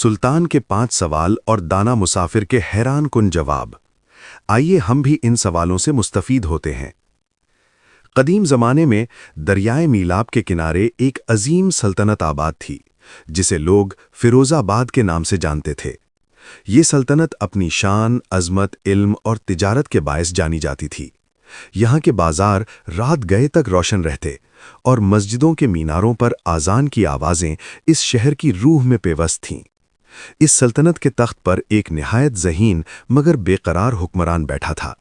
सुल्तान के 5 सवाल और दाना मुसाफिर के हैरान कुन जवाब। आइए हम भी इन सवालों से मुस्तफीद होते हैं। कदीम ज़माने में दरियाए मीलाब के किनारे एक अजीम सल्तनत आबाद थी, जिसे लोग फिरोज़ाबाद के नाम से जानते थे। ये सल्तनत अपनी शान, अज़मत, इल्म और तिजारत के बायस जानी जाती थी। यहाँ के बाजार रात गए तक रोशन रहते और मस्जिदों के मीनारों पर आज़ान की आवाज़ें इस शहर की रूह में पेवस्त थीं। इस सल्तनत के तख्त पर एक निहायत ज़हीन मगर बेकरार हुक्मरान बैठा था,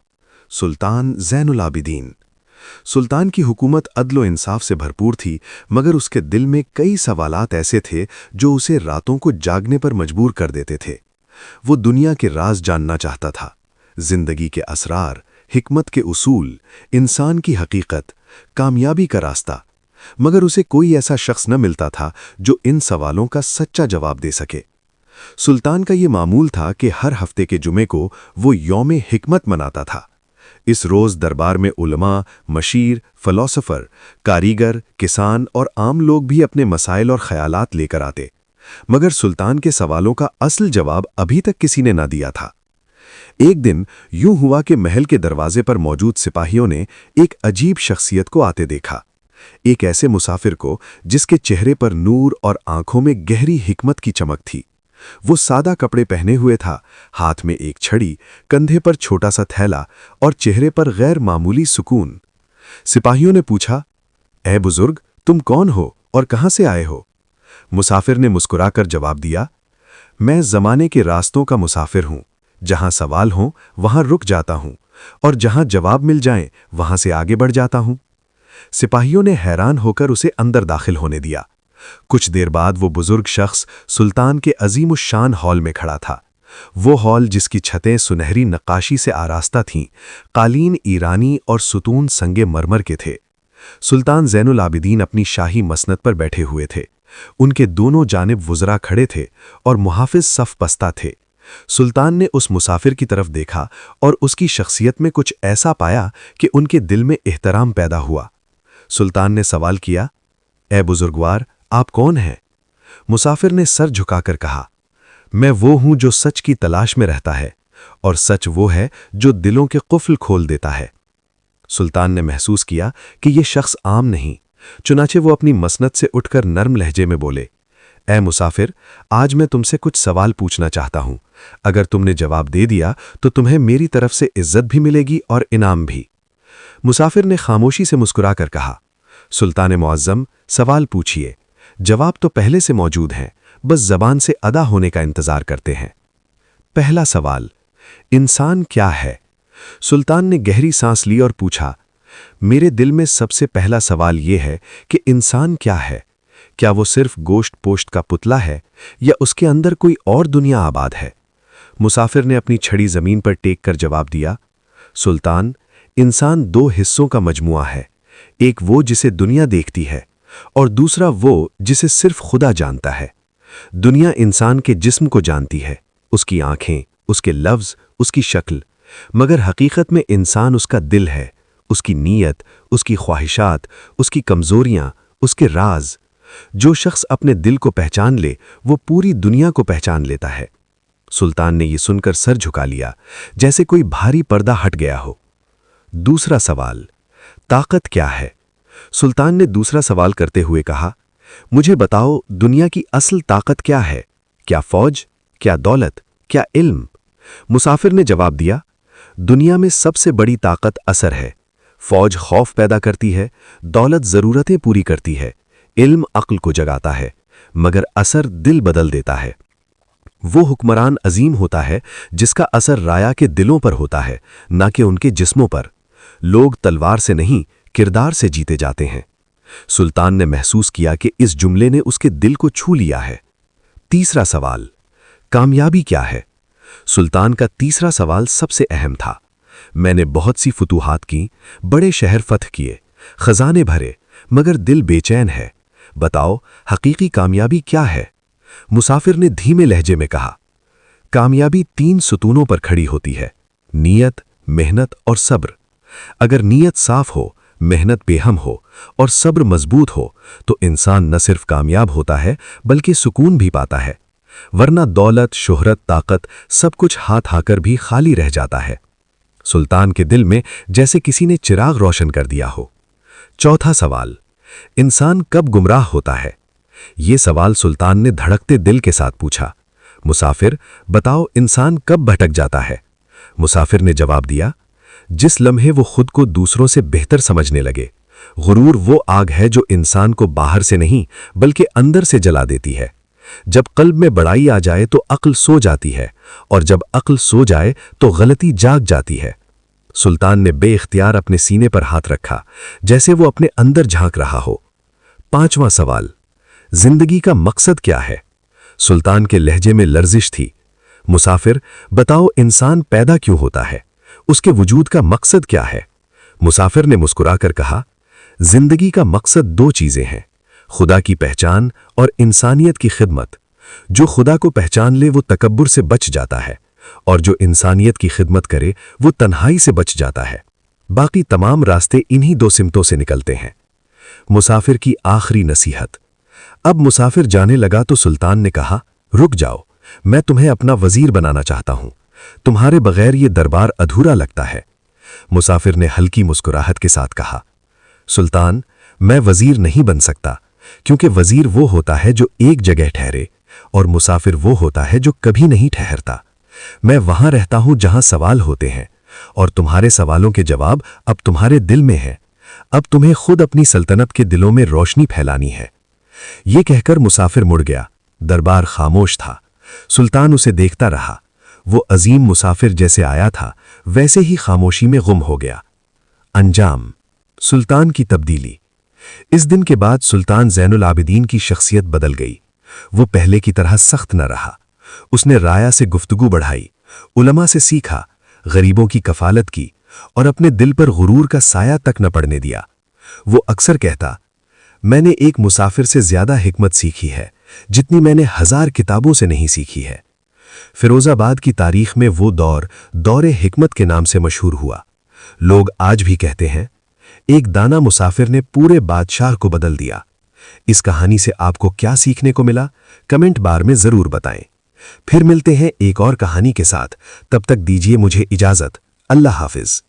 सुल्तान ज़ैनुल आबिदीन। सुल्तान की हुकूमत अदल व इंसाफ से भरपूर थी, मगर उसके दिल में कई सवालात ऐसे थे जो उसे रातों को जागने पर मजबूर कर देते थे। वो दुनिया के राज जानना चाहता था, जिंदगी के असरार, हिकमत के उसूल, इंसान की हकीकत, कामयाबी का रास्ता। मगर उसे कोई ऐसा शख्स न मिलता था जो इन सवालों का सच्चा जवाब दे सके। सुल्तान का ये मामूल था कि हर हफ्ते के जुमे को वो यौम हिकमत मनाता था। इस रोज़ दरबार में उलमा, मशीर, फ़िलॉसफ़र, कारीगर, किसान और आम लोग भी अपने मसाइल और ख़यालात लेकर आते, मगर सुल्तान के सवालों का असल जवाब अभी तक किसी ने ना दिया था। एक दिन यूं हुआ कि महल के दरवाजे पर मौजूद सिपाहियों ने एक अजीब शख्सियत को आते देखा, एक ऐसे मुसाफिर को जिसके चेहरे पर नूर और आंखों में गहरी हिकमत की चमक थी। वो सादा कपड़े पहने हुए था, हाथ में एक छड़ी, कंधे पर छोटा सा थैला और चेहरे पर गैर मामूली सुकून। सिपाहियों ने पूछा, ए बुजुर्ग, तुम कौन हो और कहां से आए हो? मुसाफिर ने मुस्कुराकर जवाब दिया, मैं ज़माने के रास्तों का मुसाफिर हूं। जहां सवाल हों वहां रुक जाता हूं और जहां जवाब मिल जाएं वहां से आगे बढ़ जाता हूं। सिपाहियों ने हैरान होकर उसे अंदर दाखिल होने दिया। कुछ देर बाद वो बुजुर्ग शख्स सुल्तान के अजीमुश्शान हॉल में खड़ा था। वो हॉल जिसकी छतें सुनहरी नक्काशी से आरास्ता थीं, कालीन ईरानी और सुतून संगे मरमर के थे। सुल्तान ज़ैनुल आबिदीन अपनी शाही मसनद पर बैठे हुए थे। उनके दोनों जानिब वुज़रा खड़े थे और मुहाफ़िज़ सफ़ बस्ता थे। सुल्तान ने उस मुसाफिर की तरफ देखा और उसकी शख्सियत में कुछ ऐसा पाया कि उनके दिल में एहतराम पैदा हुआ। सुल्तान ने सवाल किया, ए बुजुर्गवार, आप कौन हैं? मुसाफिर ने सर झुकाकर कहा, मैं वो हूं जो सच की तलाश में रहता है, और सच वो है जो दिलों के कुफ्ल खोल देता है। सुल्तान ने महसूस किया कि ये शख्स आम नहीं, चुनाचे वो अपनी मसनद से उठकर नर्म लहजे में बोले, ए मुसाफिर, आज मैं तुमसे कुछ सवाल पूछना चाहता हूं। अगर तुमने जवाब दे दिया तो तुम्हें मेरी तरफ से इज्जत भी मिलेगी और इनाम भी। मुसाफिर ने खामोशी से मुस्कुराकर कहा, सुल्तान मुअज्जम, सवाल पूछिए। जवाब तो पहले से मौजूद हैं, बस ज़बान से अदा होने का इंतज़ार करते हैं। पहला सवाल, इंसान क्या है? सुल्तान ने गहरी सांस ली और पूछा, मेरे दिल में सबसे पहला सवाल यह है कि इंसान क्या है? क्या वो सिर्फ गोश्त पोश्त का पुतला है या उसके अंदर कोई और दुनिया आबाद है? मुसाफिर ने अपनी छड़ी ज़मीन पर टेक कर जवाब दिया, सुल्तान, इंसान दो हिस्सों का मजमुआ है, एक वो जिसे दुनिया देखती है और दूसरा वो जिसे सिर्फ खुदा जानता है। दुनिया इंसान के जिस्म को जानती है, उसकी आंखें, उसके लफ्ज़, उसकी शक्ल, मगर हकीकत में इंसान उसका दिल है, उसकी नीयत, उसकी ख्वाहिशात, उसकी कमज़ोरियाँ, उसके राज। जो शख्स अपने दिल को पहचान ले वो पूरी दुनिया को पहचान लेता है। सुल्तान ने यह सुनकर सर झुका लिया, जैसे कोई भारी पर्दा हट गया हो। दूसरा सवाल, ताकत क्या है? सुल्तान ने दूसरा सवाल करते हुए कहा, मुझे बताओ, दुनिया की असल ताकत क्या है? क्या फौज, क्या दौलत, क्या इल्म? मुसाफिर ने जवाब दिया, दुनिया में सबसे बड़ी ताकत असर है। फौज खौफ पैदा करती है, दौलत ज़रूरतें पूरी करती है, इल्म अक्ल को जगाता है, मगर असर दिल बदल देता है। वो हुक्मरान अजीम होता है जिसका असर राया के दिलों पर होता है, ना कि उनके जिस्मों पर। लोग तलवार से नहीं, किरदार से जीते जाते हैं। सुल्तान ने महसूस किया कि इस जुमले ने उसके दिल को छू लिया है। तीसरा सवाल, कामयाबी क्या है? सुल्तान का तीसरा सवाल सबसे अहम था। मैंने बहुत सी फुतूहात की, बड़े शहर फतह किए, खजाने भरे, मगर दिल बेचैन है। बताओ, हकीकी कामयाबी क्या है? मुसाफिर ने धीमे लहजे में कहा, कामयाबी 3 सुतूनों पर खड़ी होती है, नीयत, मेहनत और सब्र। अगर नीयत साफ हो, मेहनत बेहम हो और सब्र मजबूत हो तो इंसान न सिर्फ कामयाब होता है बल्कि सुकून भी पाता है। ورنہ دولت، شہرت، طاقت سب کچھ ہاتھ آ کر بھی خالی رہ جاتا ہے۔ سلطان کے دل میں جیسے کسی نے چراغ روشن کر دیا ہو۔ چوتھا سوال، انسان کب گمراہ ہوتا ہے؟ یہ سوال سلطان نے دھڑکتے دل کے ساتھ پوچھا۔ مسافر، بتاؤ انسان کب بھٹک جاتا ہے؟ مسافر نے جواب دیا، جس لمحے وہ خود کو دوسروں سے بہتر سمجھنے لگے۔ غرور وہ آگ ہے جو انسان کو باہر سے نہیں بلکہ اندر سے جلا دیتی ہے۔ جب قلب میں بڑائی آ جائے تو عقل سو جاتی ہے، اور جب عقل سو جائے تو غلطی جاگ جاتی ہے۔ سلطان نے بے اختیار اپنے سینے پر ہاتھ رکھا، جیسے وہ اپنے اندر جھانک رہا ہو۔ پانچواں سوال، زندگی کا مقصد کیا ہے؟ سلطان کے لہجے میں لرزش تھی۔ مسافر، بتاؤ انسان پیدا کیوں ہوتا ہے؟ اس کے وجود کا مقصد کیا ہے؟ مسافر نے مسکرا کر کہا، زندگی کا مقصد دو چیزیں ہیں، خدا کی پہچان اور انسانیت کی خدمت۔ جو خدا کو پہچان لے وہ تکبر سے بچ جاتا ہے، اور جو انسانیت کی خدمت کرے وہ تنہائی سے بچ جاتا ہے۔ باقی تمام راستے انہی دو سمتوں سے نکلتے ہیں۔ مسافر کی آخری نصیحت۔ اب مسافر جانے لگا تو سلطان نے کہا، رک جاؤ، میں تمہیں اپنا وزیر بنانا چاہتا ہوں۔ تمہارے بغیر یہ دربار ادھورا لگتا ہے۔ مسافر نے ہلکی مسکراہٹ کے ساتھ کہا، سلطان، میں وزیر نہیں بن سکتا، کیونکہ وزیر وہ ہوتا ہے جو ایک جگہ ٹھہرے، اور مسافر وہ ہوتا ہے جو کبھی نہیں ٹھہرتا۔ میں وہاں رہتا ہوں جہاں سوال ہوتے ہیں، اور تمہارے سوالوں کے جواب اب تمہارے دل میں ہیں۔ اب تمہیں خود اپنی سلطنت کے دلوں میں روشنی پھیلانی ہے۔ یہ کہہ کر مسافر مڑ گیا۔ دربار خاموش تھا۔ سلطان اسے دیکھتا رہا۔ وہ عظیم مسافر جیسے آیا تھا ویسے ہی خاموشی میں گم ہو گیا۔ انجام، سلطان کی تبدیلی۔ اس دن کے بعد سلطان زین العابدین کی شخصیت بدل گئی۔ وہ پہلے کی طرح سخت نہ رہا۔ اس نے رایا سے گفتگو بڑھائی، علماء سے سیکھا، غریبوں کی کفالت کی، اور اپنے دل پر غرور کا سایہ تک نہ پڑنے دیا۔ وہ اکثر کہتا، میں نے ایک مسافر سے زیادہ حکمت سیکھی ہے جتنی میں نے 1000 کتابوں سے نہیں سیکھی ہے۔ فیروز آباد کی تاریخ میں وہ دور حکمت کے نام سے مشہور ہوا۔ لوگ آج بھی کہتے ہیں، ایک دانا مسافر نے پورے بادشاہ کو بدل دیا۔ اس کہانی سے آپ کو کیا سیکھنے کو ملا؟ کمنٹ بار میں ضرور بتائیں۔ پھر ملتے ہیں ایک اور کہانی کے ساتھ، تب تک دیجیے مجھے اجازت۔ اللہ حافظ۔